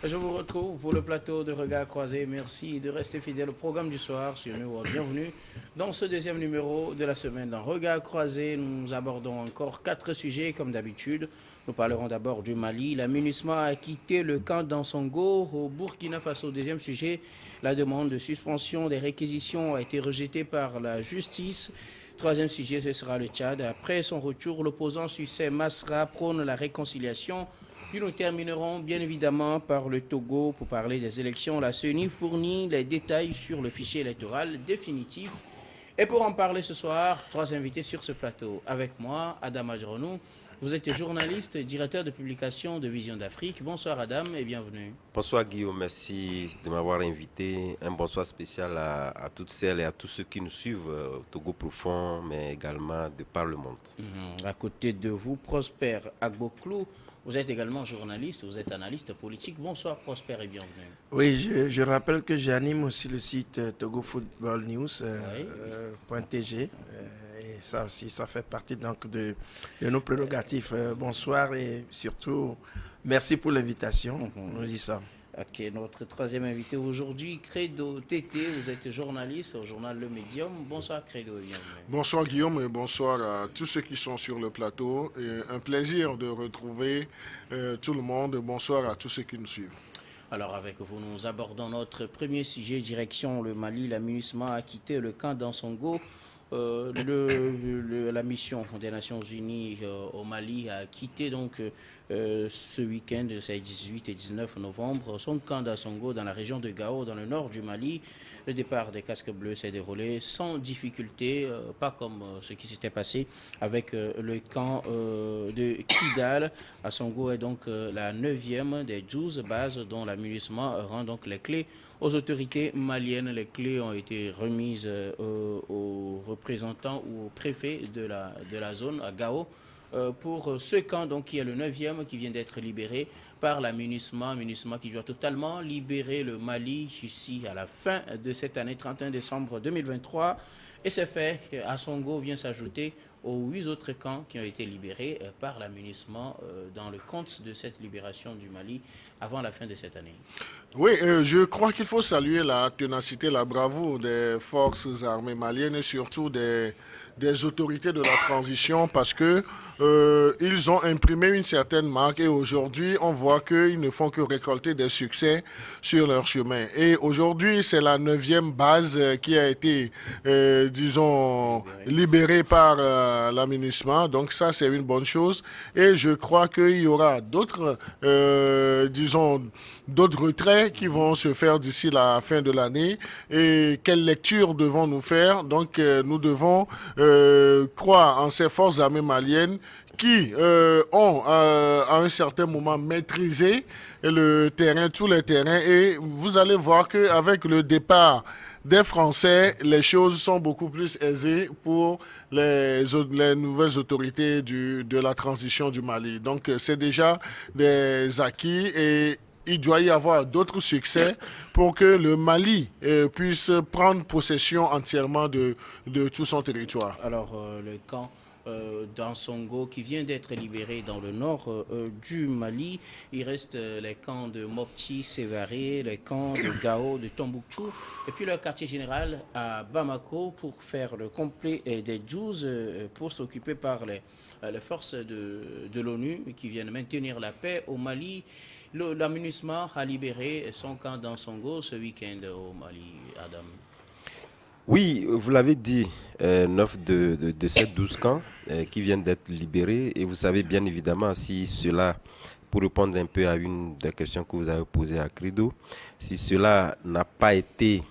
Je vous retrouve pour le plateau de Regard Croisé. Merci de rester fidèle au programme du soir sur Nous. Bienvenue dans ce deuxième numéro de la semaine. Dans Regard Croisé, nous abordons encore 4 sujets comme d'habitude. Nous parlerons d'abord du Mali. La MINUSMA a quitté le camp d'Ansongo au Burkina Faso. Deuxième sujet, la demande de suspension des réquisitions a été rejetée par la justice. Troisième sujet, ce sera le Tchad. Après son retour, l'opposant suisse Masra prône la réconciliation. Puis nous terminerons bien évidemment par le Togo pour parler des élections. La CENI fournit les détails sur le fichier électoral définitif. Et pour en parler ce soir, 3 invités sur ce plateau. Avec moi, Adam Adjronou. Vous êtes journaliste, directeur de publication de Vision d'Afrique. Bonsoir Adam et bienvenue. Bonsoir Guillaume, merci de m'avoir invité. Un bonsoir spécial à toutes celles et à tous ceux qui nous suivent au Togo profond, mais également de par le monde. À côté de vous, Prosper Agboklou. Vous êtes également journaliste, vous êtes analyste politique. Bonsoir Prosper et bienvenue. Oui, je rappelle que j'anime aussi le site Togo Football News, .tg. Et ça aussi, ça fait partie donc de nos prérogatives. Bonsoir et surtout, merci pour l'invitation. Nous y sommes. Ok, notre troisième invité aujourd'hui, Credo Tété, vous êtes journaliste au journal Le Médium. Bonsoir Credo et bienvenue. Bonsoir Guillaume et bonsoir à tous ceux qui sont sur le plateau. Et un plaisir de retrouver tout le monde. Bonsoir à tous ceux qui nous suivent. Alors avec vous, nous abordons notre premier sujet, direction le Mali. La MINUSMA a quitté le camp d'Ansongo. La mission des Nations Unies au Mali a quitté donc ce week-end, c'est 18 et 19 novembre, son camp d'Ansongo dans la région de Gao, dans le nord du Mali. Le départ des casques bleus s'est déroulé sans difficulté, pas comme ce qui s'était passé avec le camp de Kidal. Asango est donc la 9e des 12 bases dont la MINUSMA rend donc les clés aux autorités maliennes. Les clés ont été remises aux représentants ou au préfet de la zone à Gao pour ce camp donc, qui est le 9e qui vient d'être libéré par la MINUSMA qui doit totalement libérer le Mali ici à la fin de cette année 31 décembre 2023 et c'est fait. Asango vient s'ajouter aux 8 autres camps qui ont été libérés par la MINUSMA dans le compte de cette libération du Mali avant la fin de cette année. Oui, je crois qu'il faut saluer la ténacité, la bravoure des forces armées maliennes et surtout des autorités de la transition parce que ils ont imprimé une certaine marque et aujourd'hui on voit qu'ils ne font que récolter des succès sur leur chemin. Et aujourd'hui c'est la 9e base qui a été, disons, libérée par la MINUSMA. Donc ça c'est une bonne chose et je crois qu'il y aura d'autres, disons, d'autres retraits qui vont se faire d'ici la fin de l'année. Et quelle lecture devons-nous faire? Donc nous devons croire en ces forces armées maliennes qui ont à un certain moment maîtrisé le terrain, tous les terrains. Et vous allez voir qu'avec le départ des Français, les choses sont beaucoup plus aisées pour les nouvelles autorités de la transition du Mali. Donc c'est déjà des acquis et il doit y avoir d'autres succès pour que le Mali puisse prendre possession entièrement de tout son territoire. Alors, le camp d'Ansongo qui vient d'être libéré dans le nord du Mali. Il reste les camps de Mopti, Sévaré, les camps de Gao, de Tombouctou, et puis le quartier général à Bamako pour faire le complet des 12 postes occupés par les forces de l'ONU qui viennent maintenir la paix au Mali. La MINUSMA a libéré son camp d'Ansongo ce week-end au Mali, Adam. Oui, vous l'avez dit, 9 de ces 12 camps qui viennent d'être libérés. Et vous savez bien évidemment si cela, pour répondre un peu à une des questions que vous avez posées à Credo, si cela n'a pas été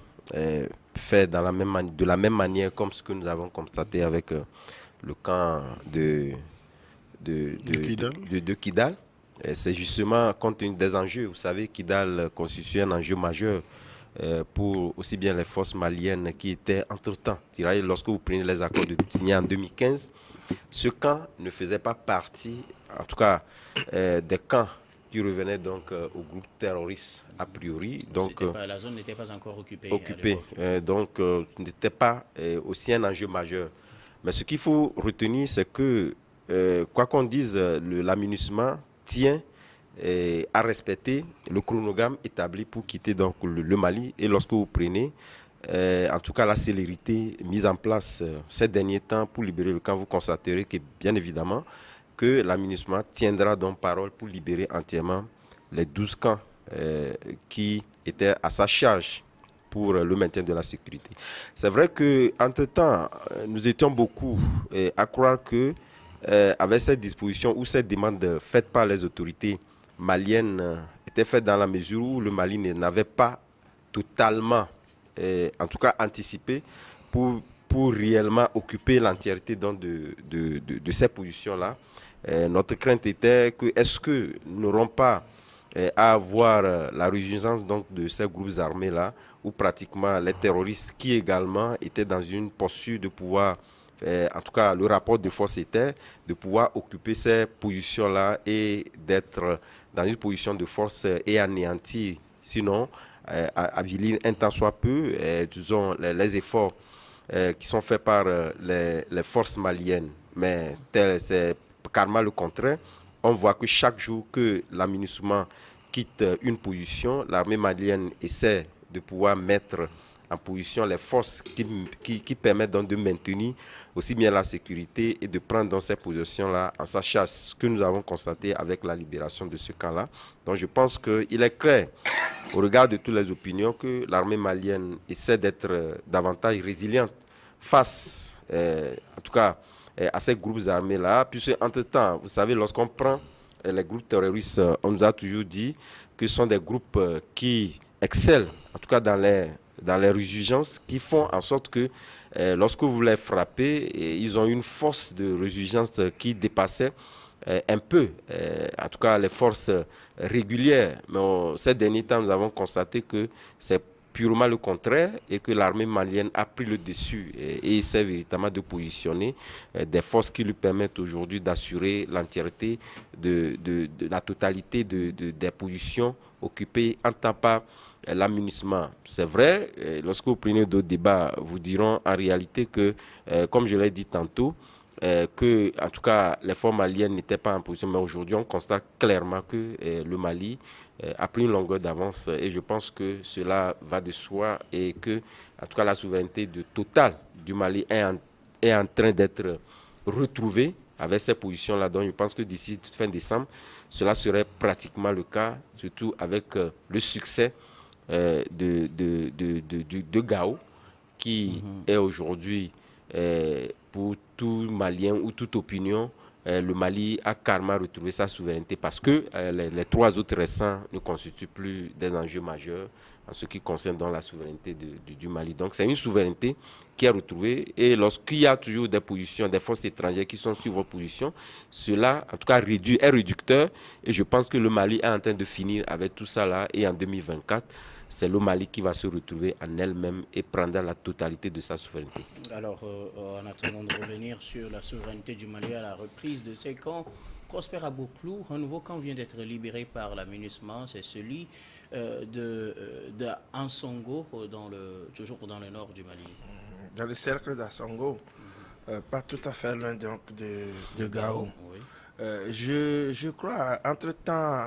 fait de la même manière comme ce que nous avons constaté avec le camp de Kidal. C'est justement compte tenu des enjeux. Vous savez, Kidal constitue un enjeu majeur pour aussi bien les forces maliennes qui étaient entre-temps. Lorsque vous prenez les accords signés en 2015, ce camp ne faisait pas partie, en tout cas, des camps qui revenaient donc au groupe terroriste a priori. Donc, la zone n'était pas encore occupée. Donc, ce n'était pas aussi un enjeu majeur. Mais ce qu'il faut retenir, c'est que, quoi qu'on dise, la MINUSMA tient à respecter le chronogramme établi pour quitter donc le Mali. Et lorsque vous prenez, en tout cas la célérité mise en place ces derniers temps pour libérer le camp, vous constaterez que bien évidemment que la MINUSMA tiendra donc parole pour libérer entièrement les 12 camps qui étaient à sa charge pour le maintien de la sécurité. C'est vrai qu'entre-temps, nous étions beaucoup à croire que avec cette disposition ou cette demande faite par les autorités maliennes était faite dans la mesure où le Mali n'avait pas totalement, en tout cas anticipé, pour réellement occuper l'entièreté de ces positions-là. Notre crainte était que est-ce que nous n'aurons pas à avoir la résurgence donc de ces groupes armés-là, où pratiquement les terroristes qui également étaient dans une posture de pouvoir, en tout cas le rapport de force était de pouvoir occuper ces positions-là et d'être dans une position de force et anéantir, sinon avilir un tant soit peu, disons, les efforts qui sont faits par les forces maliennes. Mais c'est carrément le contraire. On voit que chaque jour que la MINUSMA quitte une position, l'armée malienne essaie de pouvoir mettre en position les forces qui permettent donc de maintenir aussi bien la sécurité et de prendre dans ces positions-là en sa charge, ce que nous avons constaté avec la libération de ce camp-là. Donc je pense qu'il est clair, au regard de toutes les opinions, que l'armée malienne essaie d'être davantage résiliente face, en tout cas, à ces groupes armés-là, puisque entre-temps, vous savez, lorsqu'on prend les groupes terroristes, on nous a toujours dit que ce sont des groupes qui excellent, en tout cas dans les résurgences, qui font en sorte que lorsque vous les frappez, ils ont une force de résurgence qui dépassait un peu, en tout cas les forces régulières. Mais ces derniers temps, nous avons constaté que c'est purement le contraire et que l'armée malienne a pris le dessus et essaie véritablement de positionner des forces qui lui permettent aujourd'hui d'assurer l'entièreté de la totalité des positions occupées en temps par l'amunissement. C'est vrai, lorsque vous prenez d'autres débats, vous diront en réalité que, comme je l'ai dit tantôt, que, en tout cas, les forces maliennes n'étaient pas en position, mais aujourd'hui, on constate clairement que le Mali a pris une longueur d'avance et je pense que cela va de soi et que, en tout cas, la souveraineté totale du Mali est en train d'être retrouvée avec ces positions-là. Donc, je pense que d'ici fin décembre, cela serait pratiquement le cas, surtout avec le succès de Gao, qui est aujourd'hui, pour tout Malien ou toute opinion, le Mali a carrément retrouvé sa souveraineté parce que les trois autres récents ne constituent plus des enjeux majeurs en ce qui concerne dans la souveraineté du Mali. Donc c'est une souveraineté qui est retrouvée et lorsqu'il y a toujours des positions, des forces étrangères qui sont sur vos positions, cela en tout cas est réducteur et je pense que le Mali est en train de finir avec tout ça là et en 2024, c'est le Mali qui va se retrouver en elle-même et prendre la totalité de sa souveraineté. Alors, en attendant de revenir sur la souveraineté du Mali à la reprise de ces camps, Prosper Abouklou, un nouveau camp vient d'être libéré par la MINUSMA, c'est celui de Ansongo, toujours dans le nord du Mali. Dans le cercle d'Ansongo, pas tout à fait loin donc de Gao. Oui. Je crois, entre-temps,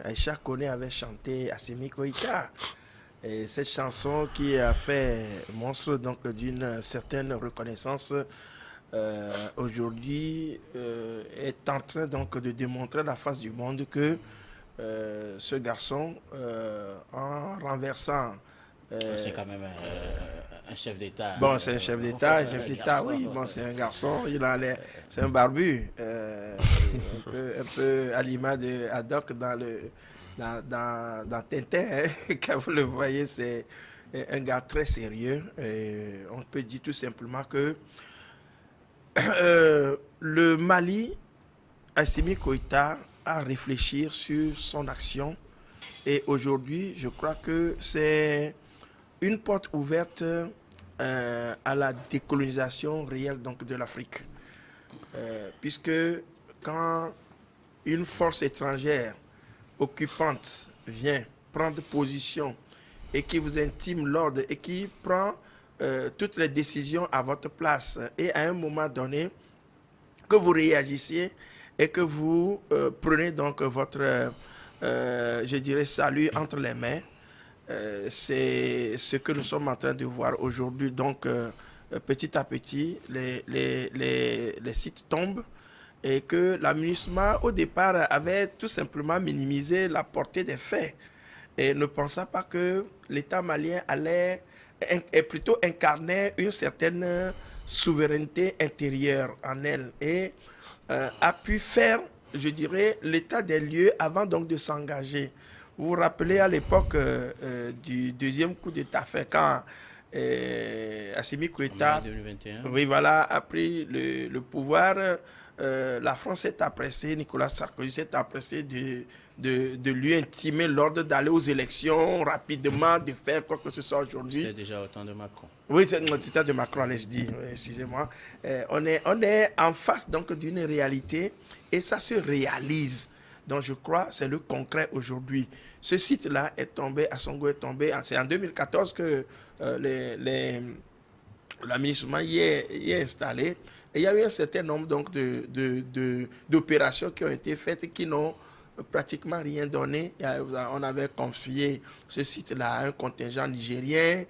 Aïcha Kone avait chanté Assimi Koïta. Et cette chanson qui a fait monstre donc d'une certaine reconnaissance aujourd'hui est en train donc de démontrer à la face du monde que ce garçon, en renversant... c'est quand même un chef d'État. Bon, c'est un chef d'État, oui. Bon, c'est un garçon, c'est un barbu, un peu à l'image de Haddock dans Tintin. Hein. Quand vous le voyez, c'est un gars très sérieux. Et on peut dire tout simplement que le Mali, Assimi Koïta, a réfléchi sur son action. Et aujourd'hui, je crois que c'est une porte ouverte à la décolonisation réelle donc, de l'Afrique. Puisque quand une force étrangère occupante vient prendre position et qui vous intime l'ordre et qui prend toutes les décisions à votre place et à un moment donné que vous réagissiez et que vous prenez donc votre je dirais, salut entre les mains. C'est ce que nous sommes en train de voir aujourd'hui. Donc, petit à petit, les sites tombent et que l'aménagement, au départ, avait tout simplement minimisé la portée des faits et ne pensant pas que l'État malien allait plutôt incarner une certaine souveraineté intérieure en elle et a pu faire, je dirais, l'état des lieux avant donc de s'engager. Vous vous rappelez à l'époque du deuxième coup d'État fait quand Assimi Goïta oui, voilà, a pris le pouvoir. La France s'est empressée, Nicolas Sarkozy s'est empressé de lui intimer l'ordre d'aller aux élections rapidement, de faire quoi que ce soit aujourd'hui. C'était déjà au temps de Macron. Oui, c'était de Macron, allez-y dire, excusez-moi. On est en face donc d'une réalité et ça se réalise. Donc je crois que c'est le concret aujourd'hui. Ce site-là est tombé, Assongo est tombé, c'est en 2014 que l'aménagement y est installé. Et il y a eu un certain nombre donc, d'opérations qui ont été faites qui n'ont pratiquement rien donné. On avait confié ce site-là à un contingent nigérien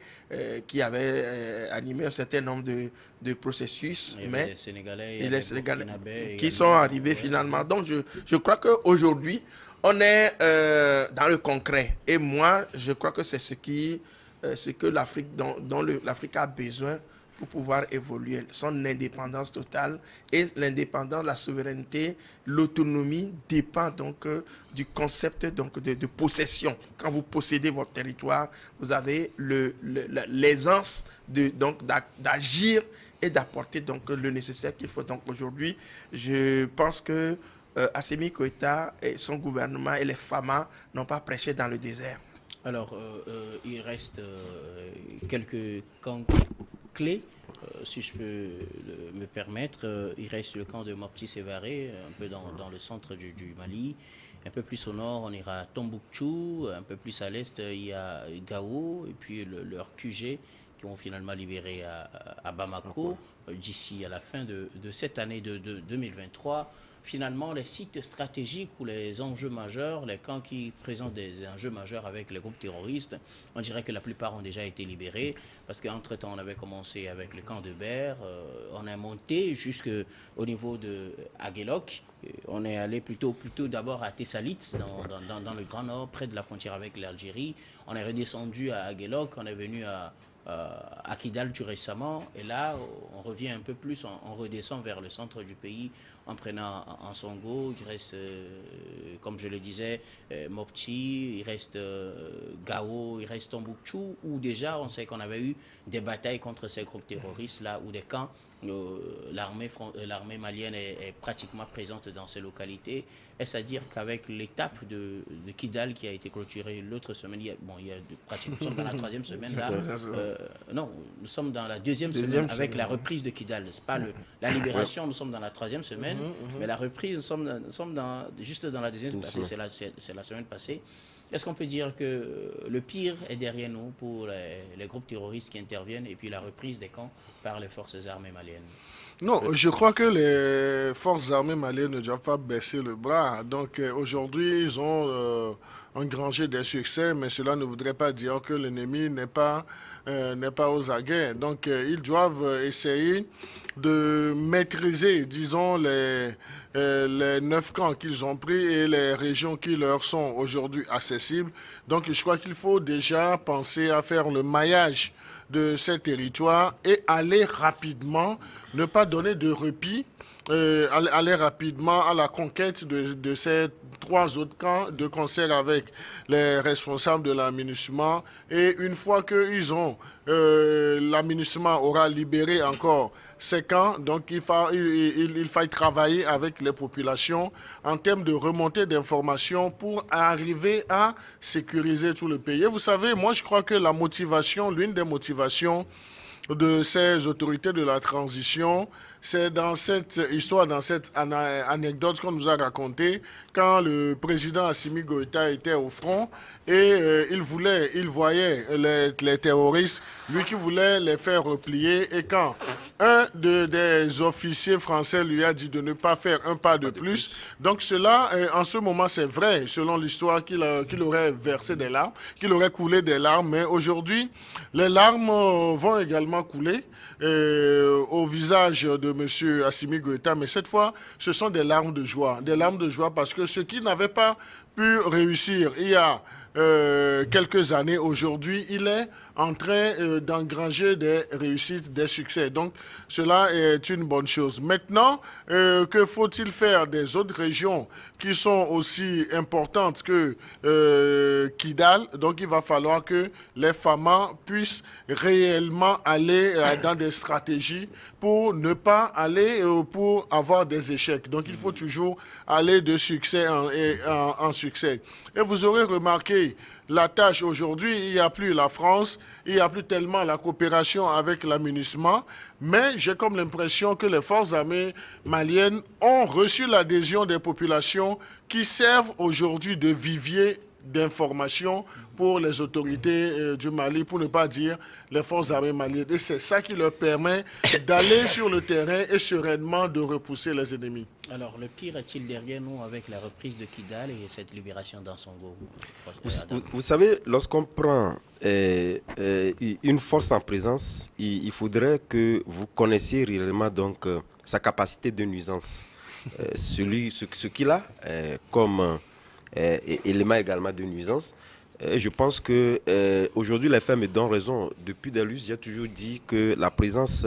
qui avait animé un certain nombre de processus. Mais les Sénégalais, et les Sénégalais qui sont arrivés finalement. Donc je crois qu'aujourd'hui, on est dans le concret. Et moi, je crois que c'est ce que l'Afrique, dont l'Afrique a besoin pour pouvoir évoluer, son indépendance totale et l'indépendance, la souveraineté, l'autonomie dépend donc du concept de possession. Quand vous possédez votre territoire, vous avez l'aisance d'agir et d'apporter donc le nécessaire qu'il faut. Donc aujourd'hui, je pense que Assimi Goïta et son gouvernement et les FAMA n'ont pas prêché dans le désert. Alors, il reste quelques camps clés, si je peux me permettre. Il reste le camp de Mopti Sévaré, un peu dans le centre du Mali. Un peu plus au nord, on ira à Tombouctou. Un peu plus à l'est, il y a Gao. Et puis leur QG qui vont finalement libérer à Bamako d'ici à la fin de cette année de 2023. Finalement, les sites stratégiques ou les enjeux majeurs, les camps qui présentent des enjeux majeurs avec les groupes terroristes, on dirait que la plupart ont déjà été libérés parce qu'entre-temps, on avait commencé avec le camp de Ber, on a monté jusqu'au niveau de Aguelok, on est allé plutôt d'abord à Tessalit, dans le Grand Nord, près de la frontière avec l'Algérie, on est redescendu à Aguelok, on est venu à Kidal tout récemment, et là on revient un peu plus, on redescend vers le centre du pays en prenant Ansongo. Il reste, comme je le disais, Mopti, il reste Gao, il reste Tombouctou, où déjà on sait qu'on avait eu des batailles contre ces groupes terroristes là, où des camps, l'armée malienne est pratiquement présente dans ces localités. Est-ce à dire qu'avec l'étape de Kidal qui a été clôturée l'autre semaine, pratiquement, nous sommes dans la troisième semaine là, non, nous sommes dans la deuxième semaine avec la reprise de Kidal. C'est pas la libération, nous sommes dans la troisième semaine, mais la reprise, nous sommes juste dans la deuxième semaine, c'est la semaine passée. Est-ce qu'on peut dire que le pire est derrière nous pour les groupes terroristes qui interviennent et puis la reprise des camps par les forces armées maliennes? Non, je crois que les forces armées maliennes ne doivent pas baisser le bras. Donc aujourd'hui, ils ont engrangé des succès, mais cela ne voudrait pas dire que l'ennemi n'est pas aux aguets. Donc ils doivent essayer de maîtriser, disons, les 9 camps qu'ils ont pris et les régions qui leur sont aujourd'hui accessibles. Donc je crois qu'il faut déjà penser à faire le maillage de ces territoires et aller rapidement, ne pas donner de répit, aller rapidement à la conquête de ces 3 autres camps de concert avec les responsables de l'aménagement. Et une fois qu'ils ont, l'aménagement aura libéré encore ces camps, donc il faille travailler avec les populations en termes de remontée d'informations pour arriver à sécuriser tout le pays. Et vous savez, moi je crois que la motivation, l'une des motivations de ces autorités de la transition, c'est dans cette histoire, dans cette anecdote qu'on nous a racontée, quand le président Assimi Goïta était au front et il voyait les terroristes, lui qui voulait les faire replier, et quand des officiers français lui a dit de ne pas faire un pas de plus. Donc cela, en ce moment, c'est vrai, selon l'histoire, qu'il aurait versé des larmes, qu'il aurait coulé des larmes. Mais aujourd'hui, les larmes vont également couler au visage de M. Assimi Goïta. Mais cette fois, ce sont des larmes de joie. Des larmes de joie parce que ce qui n'avait pas pu réussir il y a quelques années, aujourd'hui, il est en train d'engranger des réussites, des succès. Donc, cela est une bonne chose. Maintenant, que faut-il faire des autres régions qui sont aussi importantes que Kidal? Donc, il va falloir que les FAMA puissent réellement aller dans des stratégies pour ne pas aller pour avoir des échecs. Donc, il faut toujours aller de succès en succès. Et vous aurez remarqué, la tâche aujourd'hui, il n'y a plus la France, il n'y a plus tellement la coopération avec l'amunissement, mais j'ai comme l'impression que les forces armées maliennes ont reçu l'adhésion des populations qui servent aujourd'hui de vivier d'information pour les autorités du Mali, pour ne pas dire les forces armées maliennes. Et c'est ça qui leur permet d'aller sur le terrain et sereinement de repousser les ennemis. Alors, le pire est-il derrière nous avec la reprise de Kidal et cette libération d'Ansongo? Vous savez, lorsqu'on prend une force en présence, il faudrait que vous connaissiez réellement donc, sa capacité de nuisance. Ce qu'il a comme élément également de nuisance. Je pense que aujourd'hui les faits me donnent raison. Depuis des lustres, j'ai toujours dit que la présence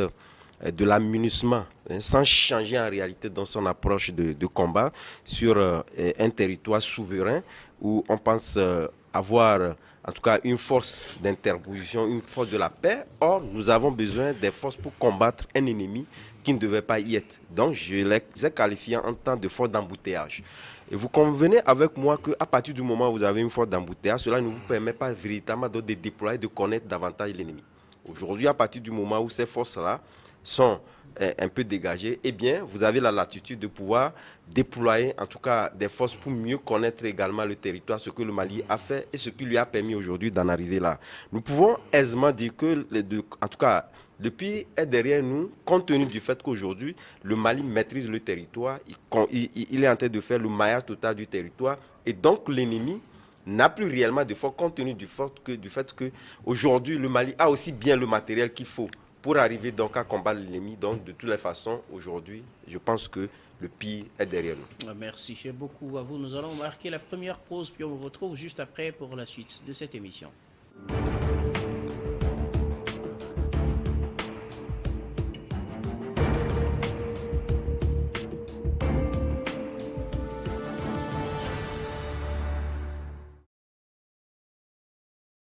de l'amunissement, sans changer en réalité dans son approche de combat sur un territoire souverain où on pense avoir en tout cas une force d'interposition, une force de la paix. Or, nous avons besoin des forces pour combattre un ennemi qui ne devait pas y être. Donc, je les ai qualifiés en temps de force d'embouteillage. Et vous convenez avec moi qu'à partir du moment où vous avez une force d'embouteillage, cela ne vous permet pas véritablement de déployer, de connaître davantage l'ennemi. Aujourd'hui, à partir du moment où ces forces-là sont un peu dégagées, eh bien, vous avez la latitude de pouvoir déployer, en tout cas, des forces pour mieux connaître également le territoire, ce que le Mali a fait et ce qui lui a permis aujourd'hui d'en arriver là. Nous pouvons aisément dire que, en tout cas, le pays est derrière nous, compte tenu du fait qu'aujourd'hui, le Mali maîtrise le territoire, il est en train de faire le maillage total du territoire, et donc l'ennemi n'a plus réellement de force, compte tenu du fait qu'aujourd'hui, le Mali a aussi bien le matériel qu'il faut pour arriver donc à combattre l'ennemi. Donc, de toutes les façons, aujourd'hui, je pense que le pire est derrière nous. Merci beaucoup à vous. Nous allons marquer la première pause, puis on vous retrouve juste après pour la suite de cette émission.